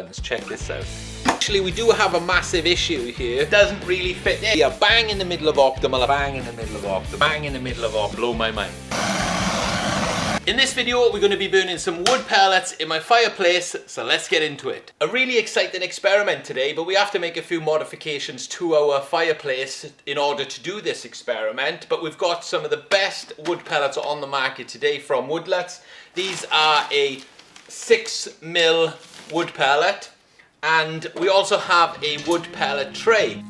Let's check this out. Actually, we do have a massive issue here. It doesn't really fit in. Yeah, bang in the middle of optimal, bang in the middle of optimal, bang in the middle of optimal. Blow my mind. In this video, we're going to be burning some wood pellets in my fireplace, so let's get into it. A really exciting experiment today, but we have to make a few modifications to our fireplace in order to do this experiment. But we've got some of the best wood pellets on the market today from Woodlets. These are a 6mm wood pellet, and we also have a wood pellet tray.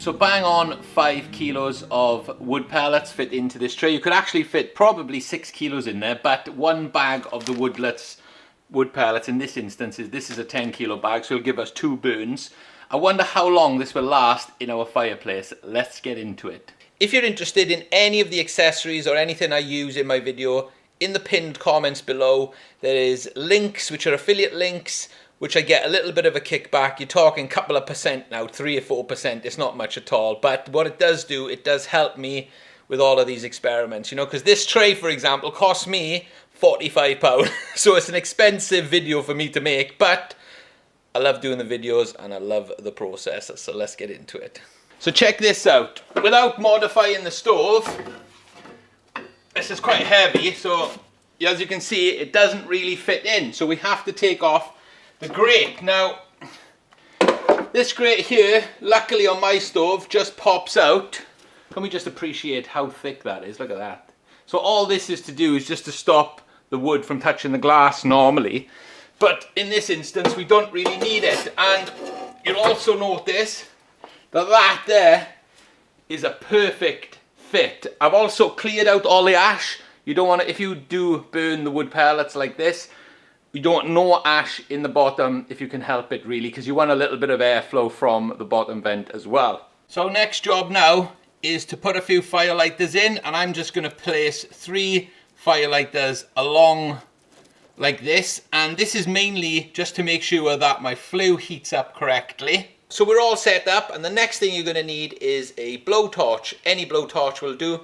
So bang on 5 kilos of wood pellets fit into this tray. You could actually fit probably 6 kilos in there, but one bag of the Woodlets wood pellets in this instance this is a 10 kilo bag, so it'll give us 2 burns. I wonder how long this will last in our fireplace. Let's get into it. If you're interested in any of the accessories or anything I use in my video, in the pinned comments below there is links which are affiliate links, which I get a little bit of a kickback. You're talking a couple of percent now, 3 or 4%. It's not much at all. But what it does do, it does help me with all of these experiments, you know, because this tray, for example, cost me £45. So it's an expensive video for me to make, but I love doing the videos and I love the process. So let's get into it. So check this out. Without modifying the stove, this is quite heavy. So as you can see, it doesn't really fit in. So we have to take off the grate. Now, this grate here, luckily on my stove, just pops out. Can we just appreciate how thick that is? Look at that. So all this is to do is just to stop the wood from touching the glass normally. But in this instance, we don't really need it. And you'll also notice that that there is a perfect fit. I've also cleared out all the ash. You don't want to, if you do burn the wood pellets like this, you don't want no ash in the bottom if you can help it, really, because you want a little bit of airflow from the bottom vent as well. So next job now is to put a few firelighters in, and I'm just going to place 3 firelighters along like this, and this is mainly just to make sure that my flue heats up correctly. So we're all set up, and the next thing you're going to need is a blowtorch. Any blowtorch will do.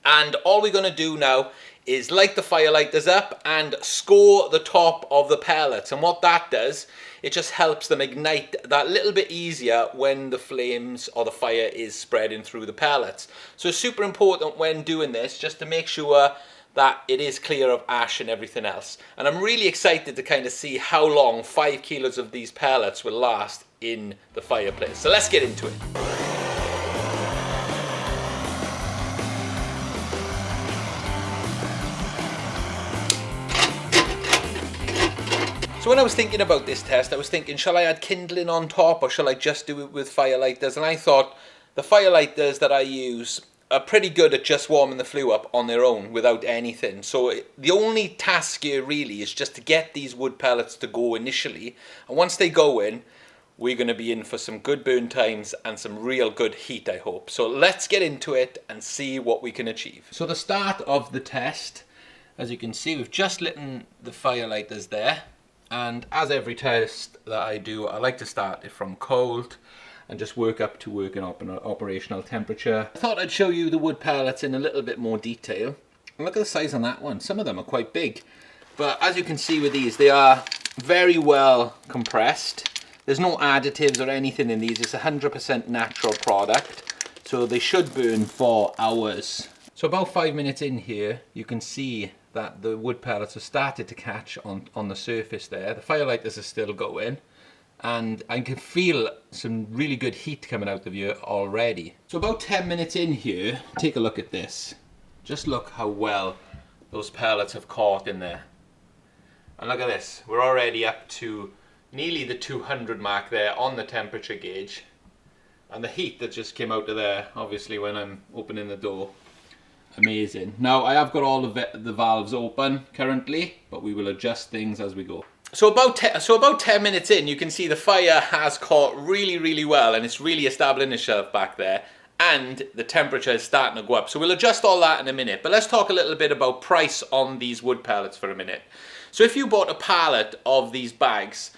And all we're going to do now is light the firelighters up and score the top of the pellets. And what that does, it just helps them ignite that little bit easier when the flames or the fire is spreading through the pellets. So it's super important when doing this just to make sure that it is clear of ash and everything else. And I'm really excited to kind of see how long 5 kilos of these pellets will last in the fireplace. So let's get into it. So when I was thinking about this test, I was thinking, shall I add kindling on top or shall I just do it with firelighters? And I thought the firelighters that I use are pretty good at just warming the flue up on their own without anything. So the only task here really is just to get these wood pellets to go initially. And once they go in, we're going to be in for some good burn times and some real good heat, I hope. So let's get into it and see what we can achieve. So the start of the test, as you can see, we've just lit the firelighters there. And as every test that I do, I like to start it from cold and just work up to working up an operational temperature. I thought I'd show you the wood pellets in a little bit more detail. And look at the size on that one. Some of them are quite big. But as you can see with these, they are very well compressed. There's no additives or anything in these. It's 100% natural product. So they should burn for hours. So about 5 minutes in here, you can see that the wood pellets have started to catch on the surface there. The firelighters are still going, and I can feel some really good heat coming out of here already. So about 10 minutes in here, take a look at this. Just look how well those pellets have caught in there. And look at this, we're already up to nearly the 200 mark there on the temperature gauge. And the heat that just came out of there, obviously when I'm opening the door, amazing. Now I have got all of the valves open currently, but we will adjust things as we go. So about 10 minutes in, you can see the fire has caught really well, and it's really establishing itself back there, and the temperature is starting to go up. So we'll adjust all that in a minute, but let's talk a little bit about price on these wood pellets for a minute. So if you bought a pallet of these bags,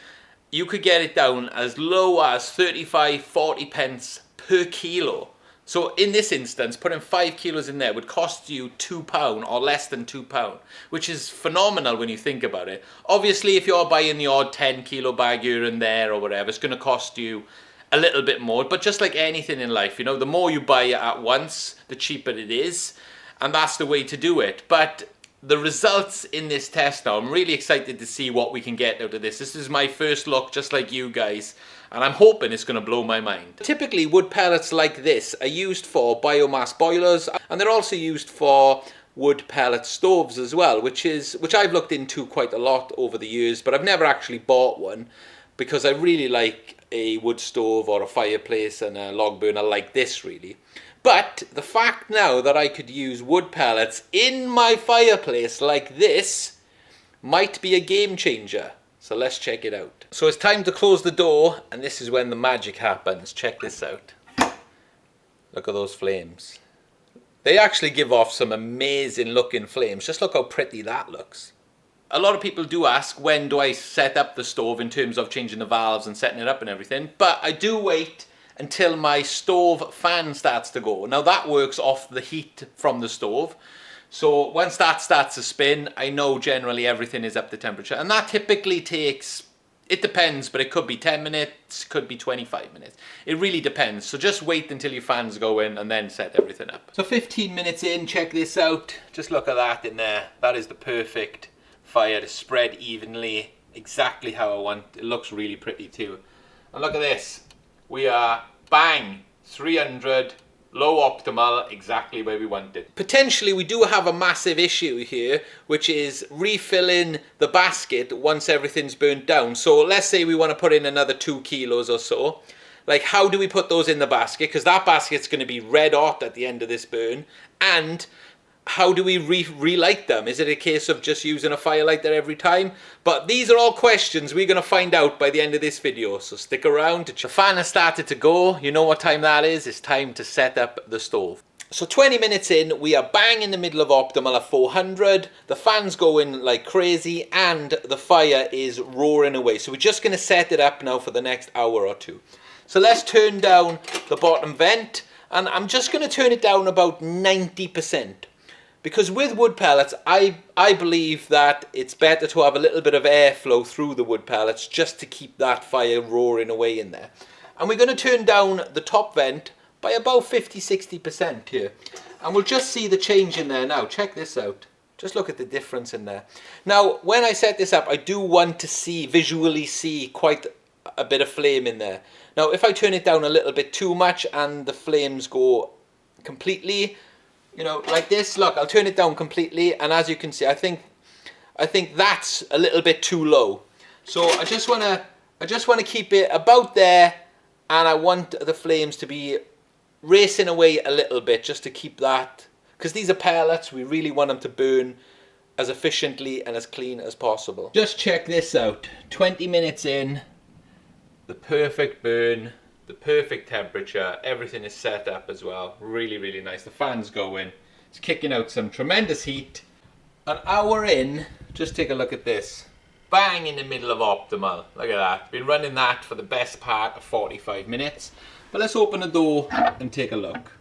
you could get it down as low as 35-40 pence per kilo. So in this instance, putting 5 kilos in there would cost you £2 or less than £2, which is phenomenal when you think about it. Obviously, if you're buying the odd 10 kilo bag here and there or whatever, it's going to cost you a little bit more. But just like anything in life, you know, the more you buy at once, the cheaper it is. And that's the way to do it. But the results in this test now, I'm really excited to see what we can get out of this. This is my first look, just like you guys, and I'm hoping it's going to blow my mind. Typically, wood pellets like this are used for biomass boilers, and they're also used for wood pellet stoves as well, which I've looked into quite a lot over the years, but I've never actually bought one because I really like a wood stove or a fireplace and a log burner like this, really. But the fact now that I could use wood pellets in my fireplace like this might be a game changer. So let's check it out. So it's time to close the door, and this is when the magic happens. Check this out. Look at those flames. They actually give off some amazing looking flames. Just look how pretty that looks. A lot of people do ask, when do I set up the stove in terms of changing the valves and setting it up and everything? But I do wait until my stove fan starts to go. Now that works off the heat from the stove. So once that starts to spin, I know generally everything is up to temperature. And that typically takes, it depends, but it could be 10 minutes, could be 25 minutes. It really depends. So just wait until your fans go in and then set everything up. So 15 minutes in, check this out. Just look at that in there. That is the perfect fire to spread evenly, exactly how I want. It looks really pretty too. And look at this. We are, bang, 300, low optimal, exactly where we want it. Potentially we do have a massive issue here, which is refilling the basket once everything's burnt down. So let's say we want to put in another 2 kilos or so. Like, how do we put those in the basket? Because that basket's going to be red hot at the end of this burn. And how do we relight them? Is it a case of just using a firelighter every time? But these are all questions we're going to find out by the end of this video, so stick around. The fan has started to go. You know what time that is? It's time to set up the stove. So 20 minutes in, we are bang in the middle of optimal at 400. The fan's going like crazy and the fire is roaring away. So we're just going to set it up now for the next hour or two. So let's turn down the bottom vent, and I'm just going to turn it down about 90%. Because with wood pellets, I believe that it's better to have a little bit of airflow through the wood pellets just to keep that fire roaring away in there. And we're going to turn down the top vent by about 50-60% here. And we'll just see the change in there now. Check this out. Just look at the difference in there. Now, when I set this up, I do want to visually see quite a bit of flame in there. Now, if I turn it down a little bit too much and the flames go completely, you know, like this, look, I'll turn it down completely, and as you can see, I think that's a little bit too low. So I just want to keep it about there, and I want the flames to be racing away a little bit just to keep that, because these are pellets, we really want them to burn as efficiently and as clean as possible. Just check this out. 20 minutes in, the perfect burn, the perfect temperature, everything is set up as well. Really, really nice. The fan's going. It's kicking out some tremendous heat. An hour in, just take a look at this. Bang in the middle of optimal. Look at that. Been running that for the best part of 45 minutes. But let's open the door and take a look.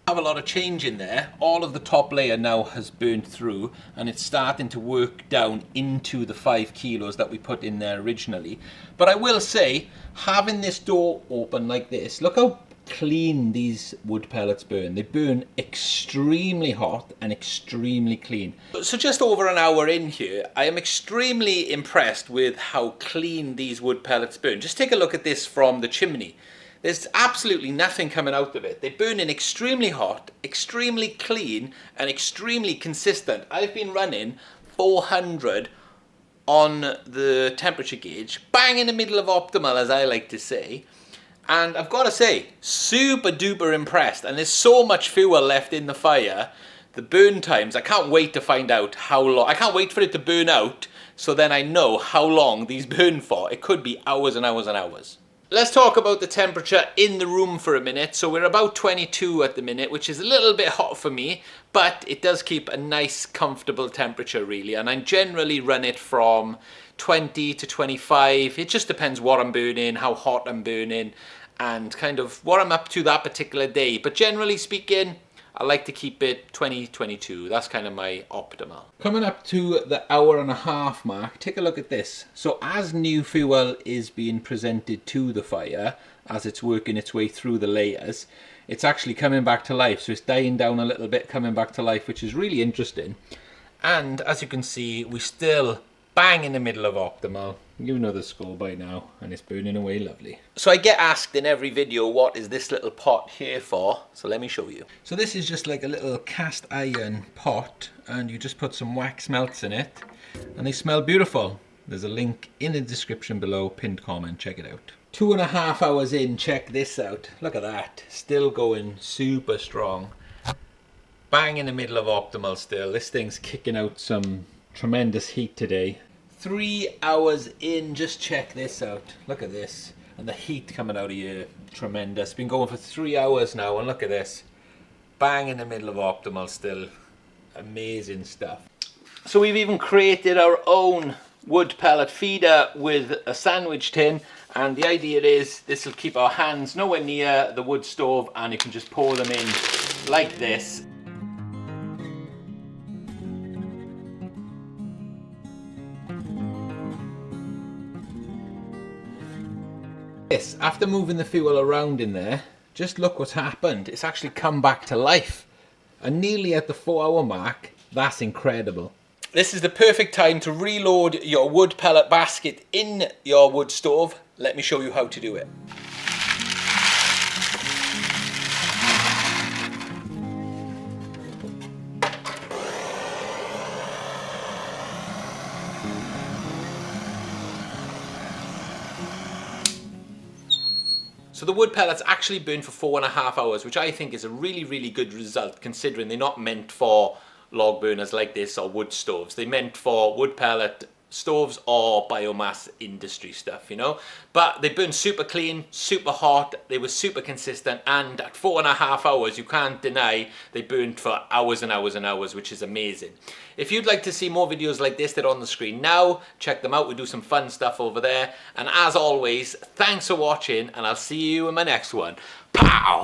Have a lot of change in there. All of the top layer now has burnt through, and it's starting to work down into the 5 kilos that we put in there originally. But I will say, having this door open like this, look how clean these wood pellets burn. They burn extremely hot and extremely clean. So just over an hour in here, I am extremely impressed with how clean these wood pellets burn. Just take a look at this from the chimney. There's absolutely nothing coming out of it. They burn in extremely hot, extremely clean, and extremely consistent. I've been running 400 on the temperature gauge, bang in the middle of optimal, as I like to say. And I've got to say, super duper impressed. And there's so much fuel left in the fire. The burn times, I can't wait to find out how long. I can't wait for it to burn out, so then I know how long these burn for. It could be hours and hours and hours. Let's talk about the temperature in the room for a minute. So we're about 22 at the minute, which is a little bit hot for me, but it does keep a nice, comfortable temperature really. And I generally run it from 20 to 25. It just depends what I'm burning, how hot I'm burning, and kind of what I'm up to that particular day. But generally speaking, I like to keep it 20-22. That's kind of my optimal. Coming up to the hour-and-a-half mark, take a look at this. So as new fuel is being presented to the fire, as it's working its way through the layers, it's actually coming back to life. So it's dying down a little bit, coming back to life, which is really interesting. And as you can see, we still bang in the middle of optimal. You know the score by now, and it's burning away lovely. So I get asked in every video, what is this little pot here for? So let me show you. So this is just like a little cast iron pot, and you just put some wax melts in it, and they smell beautiful. There's a link in the description below, pinned comment, check it out. 2.5 hours in, check this out. Look at that, still going super strong. Bang in the middle of optimal still. This thing's kicking out some tremendous heat today. 3 hours in, just check this out. Look at this. And the heat coming out of here, tremendous. Been going for 3 hours now, and look at this. Bang in the middle of optimal still. Amazing stuff. So we've even created our own wood pellet feeder with a sandwich tin, and the idea is this will keep our hands nowhere near the wood stove, and you can just pour them in like this. After moving the fuel around in there, just look what's happened. It's actually come back to life. And nearly at the 4 hour mark, that's incredible. This is the perfect time to reload your wood pellet basket in your wood stove. Let me show you how to do it. So the wood pellets actually burn for 4.5 hours, which I think is a really, really good result, considering they're not meant for log burners like this or wood stoves. They're meant for wood pellet stoves or biomass industry stuff, you know. But they burn super clean, super hot, they were super consistent, and at 4.5 hours, you can't deny they burned for hours and hours and hours, which is amazing. If you'd like to see more videos like this, they're on the screen now. Check them out, we do some fun stuff over there. And as always, thanks for watching, and I'll see you in my next one. Pow!